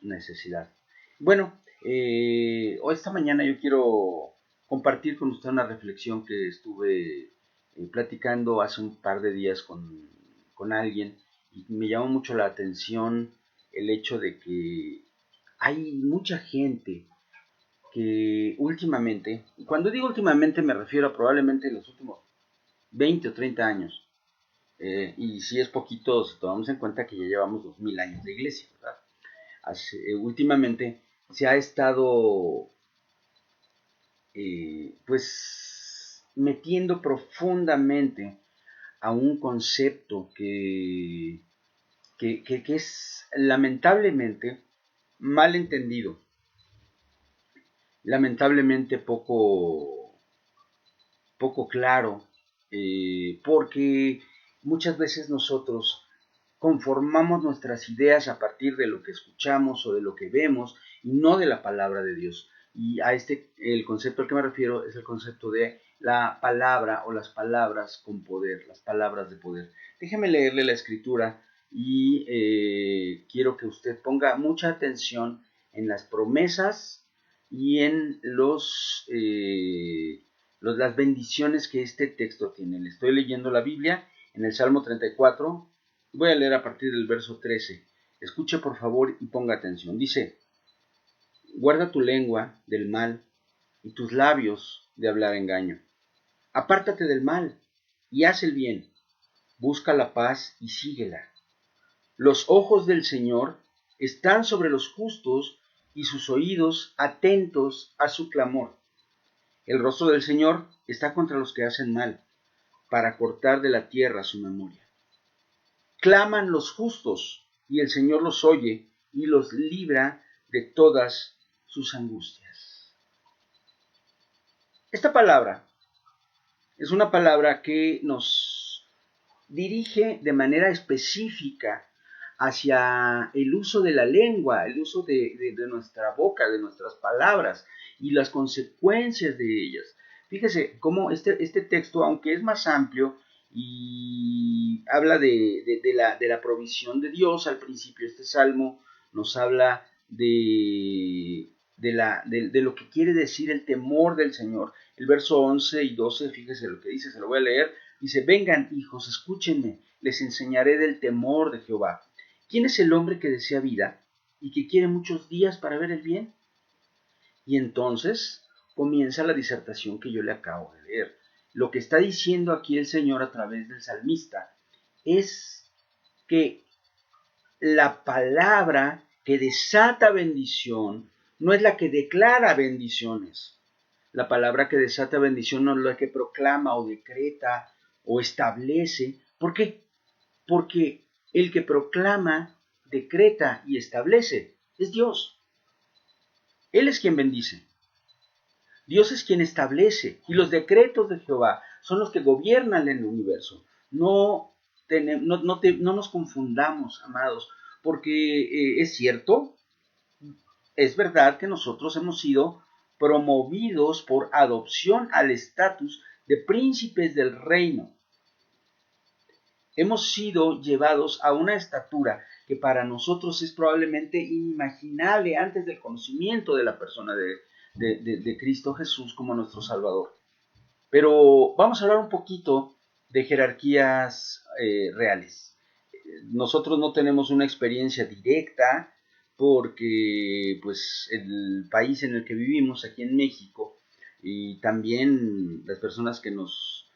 necesidad. Bueno, esta mañana yo quiero compartir con usted una reflexión que estuve platicando hace un par de días con alguien, y me llamó mucho la atención el hecho de que hay mucha gente que últimamente, y cuando digo últimamente me refiero a probablemente los últimos 20 o 30 años, y si es poquito, si tomamos en cuenta que ya llevamos 2000 años de iglesia, ¿verdad? Últimamente se ha estado pues metiendo profundamente a un concepto que es lamentablemente mal entendido, lamentablemente poco claro, porque muchas veces nosotros conformamos nuestras ideas a partir de lo que escuchamos o de lo que vemos y no de la palabra de Dios. Y el concepto al que me refiero es el concepto de la palabra o las palabras con poder, las palabras de poder. Déjeme leerle la escritura y quiero que usted ponga mucha atención en las promesas y en las bendiciones que este texto tiene. Le estoy leyendo la Biblia en el Salmo 34. Voy a leer a partir del verso 13. Escuche por favor y ponga atención. Dice: guarda tu lengua del mal y tus labios de hablar engaño. Apártate del mal y haz el bien. Busca la paz y síguela. Los ojos del Señor están sobre los justos y sus oídos atentos a su clamor. El rostro del Señor está contra los que hacen mal, para cortar de la tierra su memoria. Claman los justos, y el Señor los oye y los libra de todas sus angustias. Esta palabra es una palabra que nos dirige de manera específica hacia el uso de la lengua, el uso de nuestra boca, de nuestras palabras y las consecuencias de ellas. Fíjese cómo este texto, aunque es más amplio y habla de la provisión de Dios al principio, este salmo nos habla de lo que quiere decir el temor del Señor. El verso 11 y 12, fíjese lo que dice, se lo voy a leer. Dice: vengan, hijos, escúchenme, les enseñaré del temor de Jehová. ¿Quién es el hombre que desea vida y que quiere muchos días para ver el bien? Y entonces comienza la disertación que yo le acabo de leer. Lo que está diciendo aquí el Señor a través del salmista es que la palabra que desata bendición no es la que declara bendiciones. La palabra que desata bendición no es la que proclama o decreta o establece. ¿Por qué? Porque el que proclama, decreta y establece es Dios. Él es quien bendice. Dios es quien establece, y los decretos de Jehová son los que gobiernan el universo. No nos confundamos, amados, porque es cierto, es verdad que nosotros hemos sido promovidos por adopción al estatus de príncipes del reino. Hemos sido llevados a una estatura que para nosotros es probablemente inimaginable antes del conocimiento de la persona de Cristo Jesús como nuestro Salvador. Pero vamos a hablar un poquito de jerarquías reales. Nosotros no tenemos una experiencia directa porque pues el país en el que vivimos, aquí en México, y también las personas que nos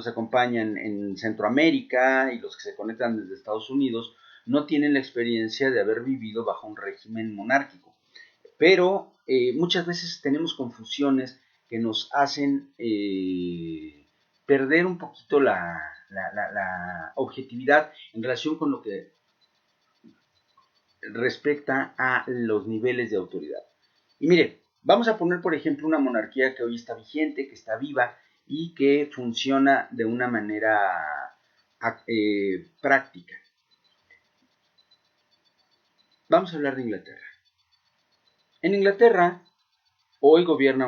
acompañan en Centroamérica y los que se conectan desde Estados Unidos, no tienen la experiencia de haber vivido bajo un régimen monárquico. Pero muchas veces tenemos confusiones que nos hacen perder un poquito la objetividad en relación con lo que respecta a los niveles de autoridad. Y mire, vamos a poner por ejemplo una monarquía que hoy está vigente, que está viva y que funciona de una manera práctica. Vamos a hablar de Inglaterra. En Inglaterra hoy gobierna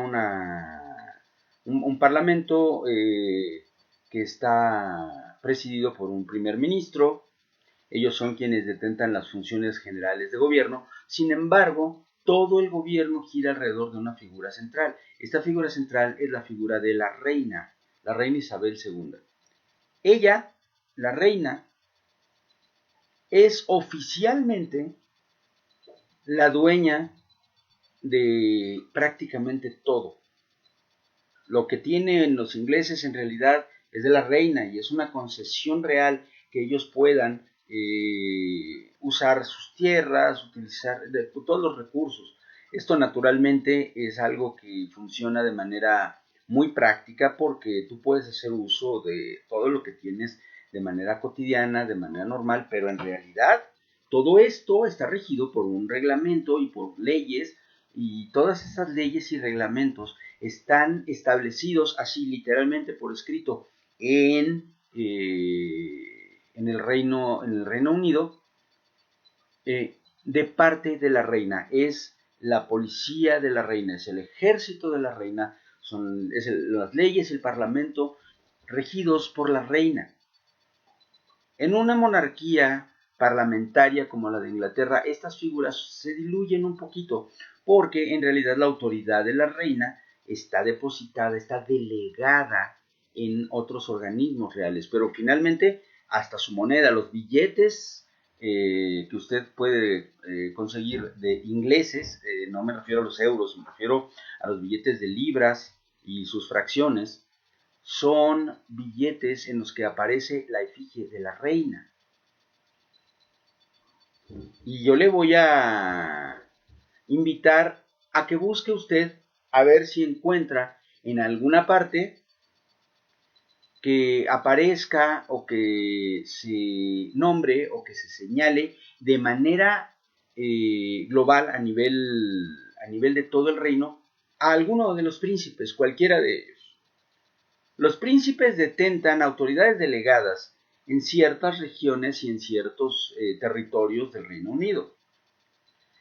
un parlamento que está presidido por un primer ministro. Ellos son quienes detentan las funciones generales de gobierno. Sin embargo, todo el gobierno gira alrededor de una figura central. Esta figura central es la figura de la reina Isabel II. Ella, la reina, es oficialmente la dueña de prácticamente todo. Lo que tienen los ingleses en realidad es de la reina y es una concesión real que ellos puedan usar sus tierras, utilizar todos los recursos. Esto naturalmente es algo que funciona de manera muy práctica porque tú puedes hacer uso de todo lo que tienes de manera cotidiana, de manera normal, pero en realidad todo esto está regido por un reglamento y por leyes, y todas esas leyes y reglamentos están establecidos así literalmente por escrito en el Reino Unido, de parte de la reina. Es la policía de la reina, es el ejército de la reina, las leyes, el parlamento, regidos por la reina. En una monarquía parlamentaria como la de Inglaterra, estas figuras se diluyen un poquito, porque en realidad la autoridad de la reina está depositada, está delegada en otros organismos reales, pero finalmente hasta su moneda, los billetes que usted puede conseguir de ingleses, no me refiero a los euros, me refiero a los billetes de libras y sus fracciones, son billetes en los que aparece la efigie de la reina. Y yo le voy a invitar a que busque usted a ver si encuentra en alguna parte que aparezca o que se nombre o que se señale de manera global a nivel de todo el reino a alguno de los príncipes, cualquiera de ellos. Los príncipes detentan autoridades delegadas en ciertas regiones y en ciertos territorios del Reino Unido,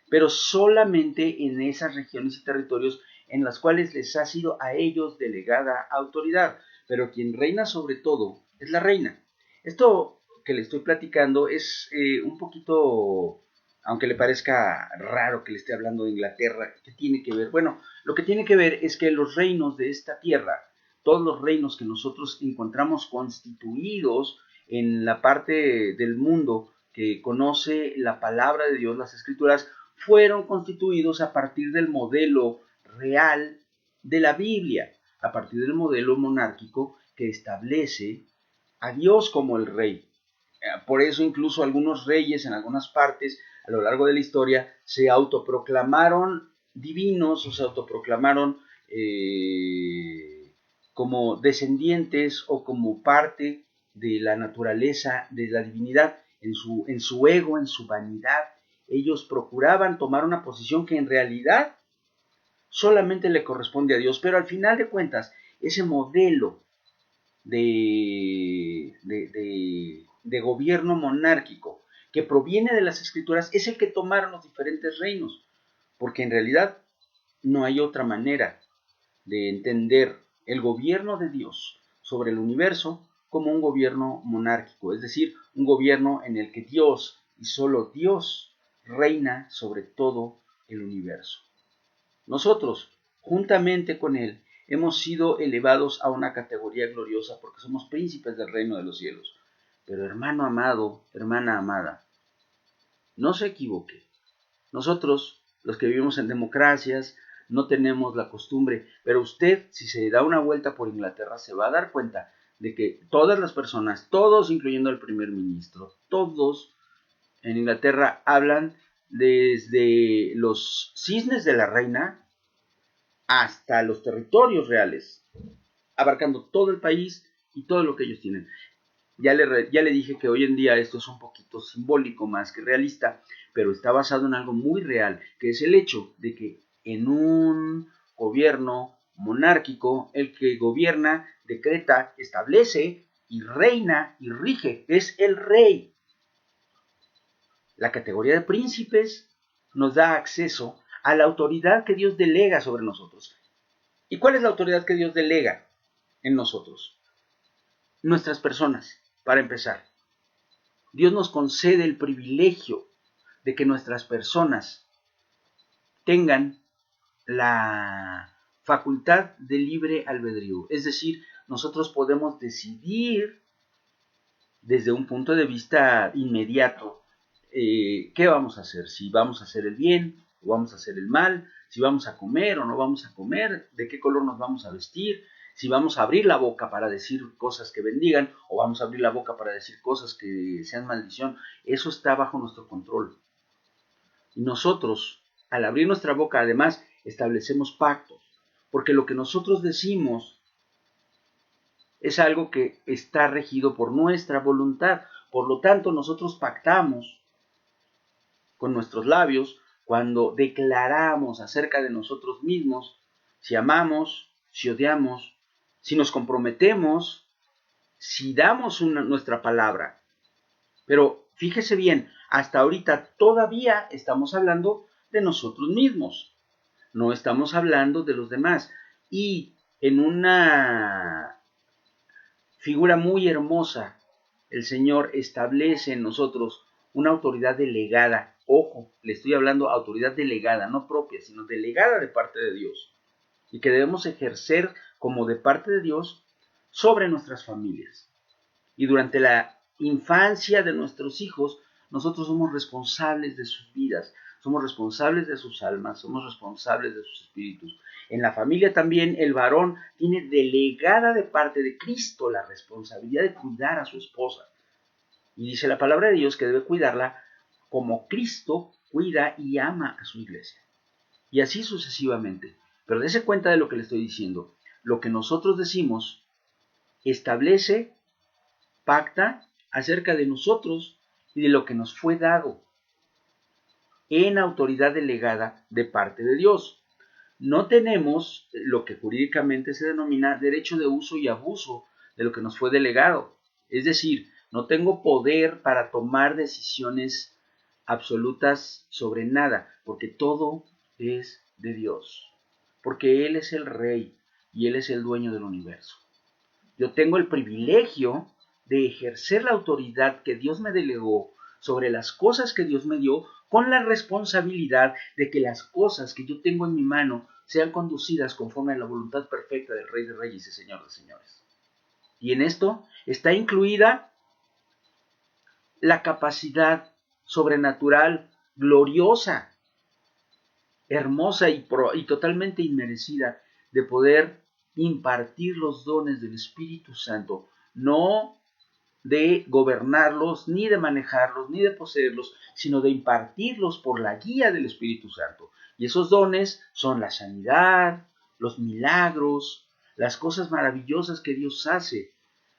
pero solamente en esas regiones y territorios en las cuales les ha sido a ellos delegada autoridad, pero quien reina sobre todo es la reina. Esto que le estoy platicando es un poquito, aunque le parezca raro que le esté hablando de Inglaterra, ¿qué tiene que ver? Bueno, lo que tiene que ver es que los reinos de esta tierra, todos los reinos que nosotros encontramos constituidos en la parte del mundo que conoce la palabra de Dios, las escrituras, fueron constituidos a partir del modelo real de la Biblia, a partir del modelo monárquico que establece a Dios como el rey. Por eso incluso algunos reyes en algunas partes a lo largo de la historia se autoproclamaron divinos o se autoproclamaron como descendientes o como parte de la naturaleza de la divinidad. En su ego, en su vanidad, ellos procuraban tomar una posición que en realidad solamente le corresponde a Dios, pero al final de cuentas, ese modelo de gobierno monárquico que proviene de las escrituras es el que tomaron los diferentes reinos, porque en realidad no hay otra manera de entender el gobierno de Dios sobre el universo como un gobierno monárquico, es decir, un gobierno en el que Dios y solo Dios reina sobre todo el universo. Nosotros, juntamente con Él, hemos sido elevados a una categoría gloriosa porque somos príncipes del reino de los cielos. Pero hermano amado, hermana amada, no se equivoque. Nosotros, los que vivimos en democracias, no tenemos la costumbre, pero usted, si se da una vuelta por Inglaterra, se va a dar cuenta de que todas las personas, todos incluyendo al primer ministro, todos en Inglaterra hablan desde los cisnes de la reina hasta los territorios reales, abarcando todo el país y todo lo que ellos tienen. Ya le dije que hoy en día esto es un poquito simbólico más que realista, pero está basado en algo muy real, que es el hecho de que en un gobierno monárquico, el que gobierna, decreta, establece y reina y rige es el rey. La categoría de príncipes nos da acceso a la autoridad que Dios delega sobre nosotros. ¿Y cuál es la autoridad que Dios delega en nosotros? Nuestras personas, para empezar. Dios nos concede el privilegio de que nuestras personas tengan la facultad de libre albedrío. Es decir, nosotros podemos decidir desde un punto de vista inmediato qué vamos a hacer, si vamos a hacer el bien o vamos a hacer el mal, si vamos a comer o no vamos a comer, de qué color nos vamos a vestir, si vamos a abrir la boca para decir cosas que bendigan o vamos a abrir la boca para decir cosas que sean maldición. Eso está bajo nuestro control. Y nosotros, al abrir nuestra boca, además, establecemos pactos, porque lo que nosotros decimos es algo que está regido por nuestra voluntad. Por lo tanto, nosotros pactamos con nuestros labios cuando declaramos acerca de nosotros mismos si amamos, si odiamos, si nos comprometemos, si damos nuestra palabra. Pero fíjese bien, hasta ahorita todavía estamos hablando de nosotros mismos, no estamos hablando de los demás. Y en una figura muy hermosa, el Señor establece en nosotros una autoridad delegada. Ojo, le estoy hablando de autoridad delegada, no propia, sino delegada de parte de Dios, y que debemos ejercer como de parte de Dios sobre nuestras familias. Y durante la infancia de nuestros hijos, nosotros somos responsables de sus vidas, somos responsables de sus almas, somos responsables de sus espíritus. En la familia también el varón tiene delegada de parte de Cristo la responsabilidad de cuidar a su esposa. Y dice la palabra de Dios que debe cuidarla como Cristo cuida y ama a su iglesia. Y así sucesivamente. Pero dése cuenta de lo que le estoy diciendo. Lo que nosotros decimos establece, pacta acerca de nosotros y de lo que nos fue dado en autoridad delegada de parte de Dios. No tenemos lo que jurídicamente se denomina derecho de uso y abuso de lo que nos fue delegado. Es decir, no tengo poder para tomar decisiones absolutas sobre nada, porque todo es de Dios, porque Él es el Rey y Él es el dueño del universo. Yo tengo el privilegio de ejercer la autoridad que Dios me delegó sobre las cosas que Dios me dio, con la responsabilidad de que las cosas que yo tengo en mi mano sean conducidas conforme a la voluntad perfecta del Rey de Reyes y Señor de Señores. Y en esto está incluida la capacidad sobrenatural, gloriosa, hermosa y totalmente inmerecida de poder impartir los dones del Espíritu Santo, no de gobernarlos, ni de manejarlos, ni de poseerlos, sino de impartirlos por la guía del Espíritu Santo. Y esos dones son la sanidad, los milagros, las cosas maravillosas que Dios hace,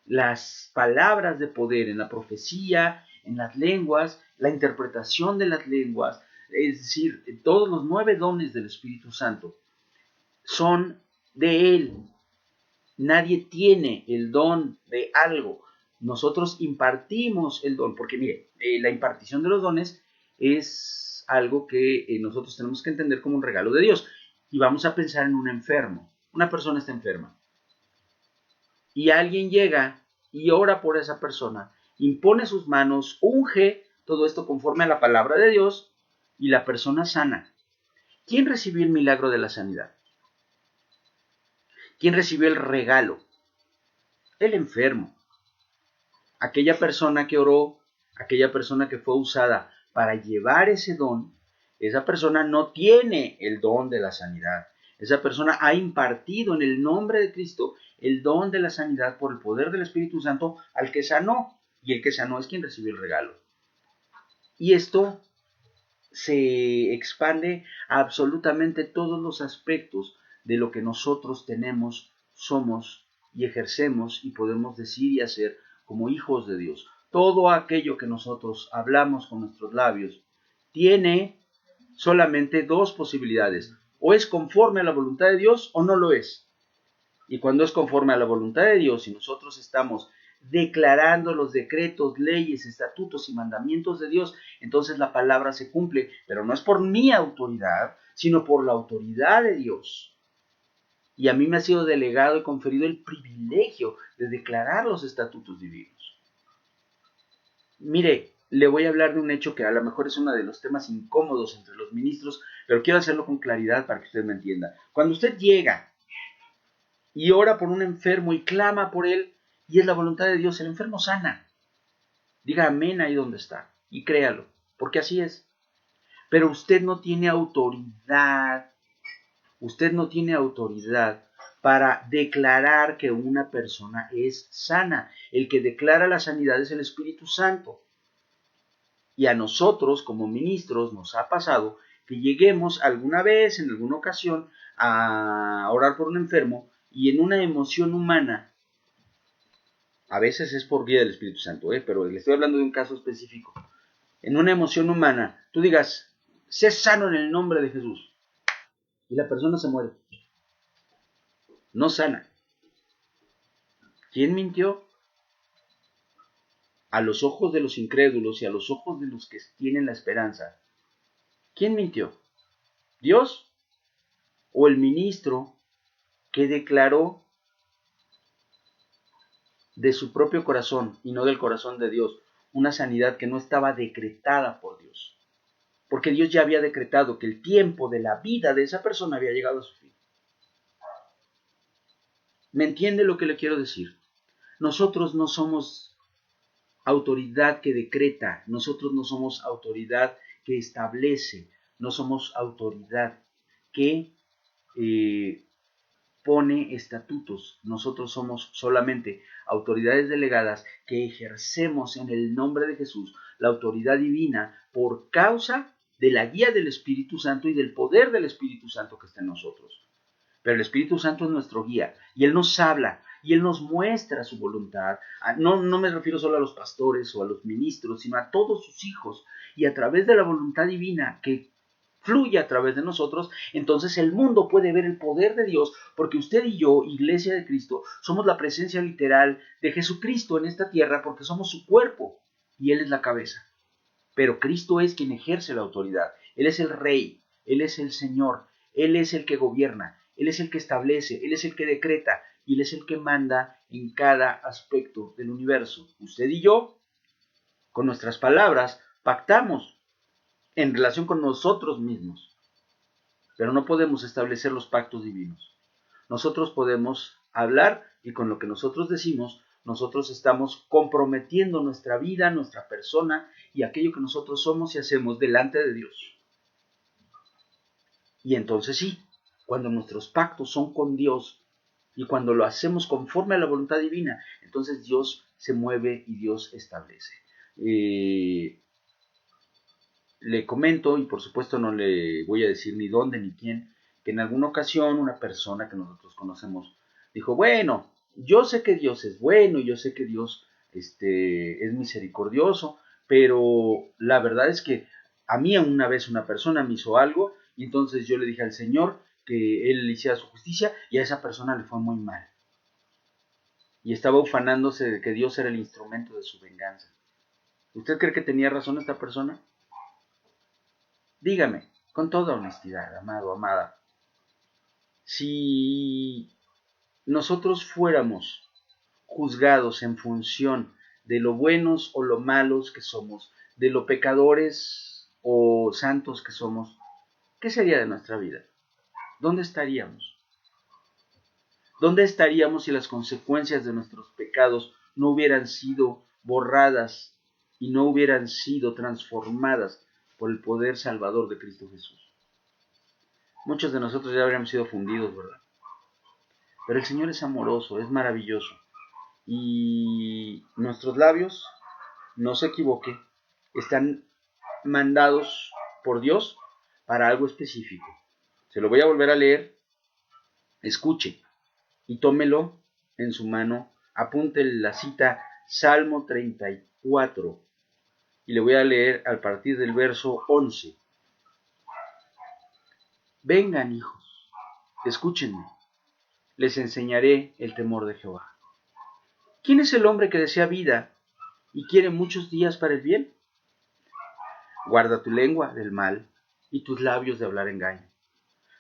las palabras de poder en la profecía, en las lenguas, la interpretación de las lenguas, es decir, todos los 9 dones del Espíritu Santo son de Él. Nadie tiene el don de algo. Nosotros impartimos el don, porque mire, la impartición de los dones es algo que nosotros tenemos que entender como un regalo de Dios. Y vamos a pensar en un enfermo. Una persona está enferma. Y alguien llega y ora por esa persona, impone sus manos, unge todo esto conforme a la palabra de Dios y la persona sana. ¿Quién recibió el milagro de la sanidad? ¿Quién recibió el regalo? El enfermo. Aquella persona que oró, aquella persona que fue usada para llevar ese don, esa persona no tiene el don de la sanidad. Esa persona ha impartido en el nombre de Cristo el don de la sanidad por el poder del Espíritu Santo al que sanó, y el que sanó es quien recibió el regalo. Y esto se expande a absolutamente todos los aspectos de lo que nosotros tenemos, somos y ejercemos y podemos decir y hacer como hijos de Dios. Todo aquello que nosotros hablamos con nuestros labios tiene solamente 2 posibilidades: o es conforme a la voluntad de Dios o no lo es. Y cuando es conforme a la voluntad de Dios y nosotros estamos declarando los decretos, leyes, estatutos y mandamientos de Dios, entonces la palabra se cumple, pero no es por mi autoridad, sino por la autoridad de Dios. Y a mí me ha sido delegado y conferido el privilegio de declarar los estatutos divinos. Mire, le voy a hablar de un hecho que a lo mejor es uno de los temas incómodos entre los ministros, pero quiero hacerlo con claridad para que usted me entienda. Cuando usted llega y ora por un enfermo y clama por él, y es la voluntad de Dios, el enfermo sana. Diga amén ahí donde está y créalo, porque así es. Pero usted no tiene autoridad para declarar que una persona es sana. El que declara la sanidad es el Espíritu Santo. Y a nosotros como ministros nos ha pasado que lleguemos alguna vez, en alguna ocasión, a orar por un enfermo y en una emoción humana, a veces es por guía del Espíritu Santo, pero le estoy hablando de un caso específico, en una emoción humana, tú digas, sé sano en el nombre de Jesús, y la persona se muere, no sana. ¿Quién mintió? A los ojos de los incrédulos y a los ojos de los que tienen la esperanza, ¿quién mintió? ¿Dios o el ministro que declaró de su propio corazón y no del corazón de Dios una sanidad que no estaba decretada por Dios? Porque Dios ya había decretado que el tiempo de la vida de esa persona había llegado a su fin. ¿Me entiende lo que le quiero decir? Nosotros no somos autoridad que decreta, nosotros no somos autoridad que establece, no somos autoridad que pone estatutos. Nosotros somos solamente autoridades delegadas que ejercemos en el nombre de Jesús la autoridad divina por causa de la guía del Espíritu Santo y del poder del Espíritu Santo que está en nosotros. Pero el Espíritu Santo es nuestro guía y Él nos habla y Él nos muestra su voluntad. No me refiero solo a los pastores o a los ministros, sino a todos sus hijos. Y a través de la voluntad divina que fluye a través de nosotros, entonces el mundo puede ver el poder de Dios, porque usted y yo, Iglesia de Cristo, somos la presencia literal de Jesucristo en esta tierra porque somos su cuerpo y Él es la cabeza. Pero Cristo es quien ejerce la autoridad. Él es el Rey, Él es el Señor, Él es el que gobierna, Él es el que establece, Él es el que decreta y Él es el que manda en cada aspecto del universo. Usted y yo, con nuestras palabras, pactamos en relación con nosotros mismos, pero no podemos establecer los pactos divinos. Nosotros podemos hablar y con lo que nosotros decimos, nosotros estamos comprometiendo nuestra vida, nuestra persona y aquello que nosotros somos y hacemos delante de Dios. Y entonces sí, cuando nuestros pactos son con Dios y cuando lo hacemos conforme a la voluntad divina, entonces Dios se mueve y Dios establece. Le comento, y por supuesto no le voy a decir ni dónde ni quién, que en alguna ocasión una persona que nosotros conocemos dijo, bueno, yo sé que Dios es bueno y yo sé que Dios es misericordioso, pero la verdad es que a mí una vez una persona me hizo algo y entonces yo le dije al Señor que Él hiciera su justicia y a esa persona le fue muy mal. Y estaba ufanándose de que Dios era el instrumento de su venganza. ¿Usted cree que tenía razón esta persona? Dígame, con toda honestidad, amado, amada, si nosotros fuéramos juzgados en función de lo buenos o lo malos que somos, de lo pecadores o santos que somos, ¿qué sería de nuestra vida? ¿Dónde estaríamos? ¿Dónde estaríamos si las consecuencias de nuestros pecados no hubieran sido borradas y no hubieran sido transformadas por el poder salvador de Cristo Jesús? Muchos de nosotros ya habríamos sido fundidos, ¿verdad? Pero el Señor es amoroso, es maravilloso. Y nuestros labios, no se equivoque, están mandados por Dios para algo específico. Se lo voy a volver a leer. Escuche y tómelo en su mano. Apunte la cita Salmo 34 y le voy a leer a partir del verso 11. Vengan, hijos, escúchenme. Les enseñaré el temor de Jehová. ¿Quién es el hombre que desea vida y quiere muchos días para el bien? Guarda tu lengua del mal y tus labios de hablar engaño.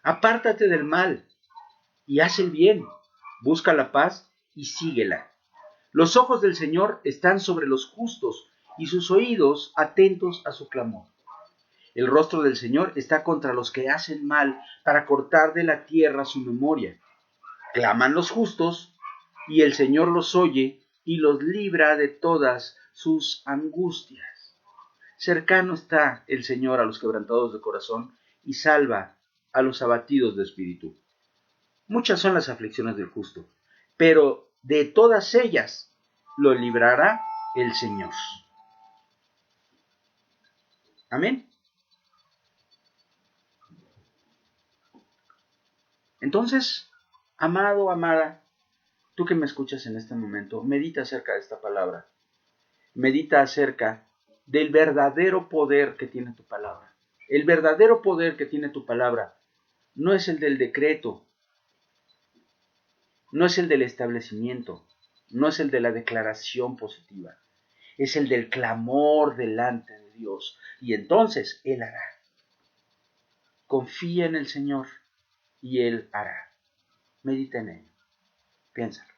Apártate del mal y haz el bien. Busca la paz y síguela. Los ojos del Señor están sobre los justos y sus oídos atentos a su clamor. El rostro del Señor está contra los que hacen mal, para cortar de la tierra su memoria. Claman los justos, y el Señor los oye y los libra de todas sus angustias. Cercano está el Señor a los quebrantados de corazón y salva a los abatidos de espíritu. Muchas son las aflicciones del justo, pero de todas ellas lo librará el Señor. Amén. Entonces, amado, amada, tú que me escuchas en este momento, medita acerca de esta palabra. Medita acerca del verdadero poder que tiene tu palabra. El verdadero poder que tiene tu palabra no es el del decreto, no es el del establecimiento, no es el de la declaración positiva, es el del clamor delante de Dios. Y entonces Él hará. Confía en el Señor y Él hará. Medita en ello. Piénsalo.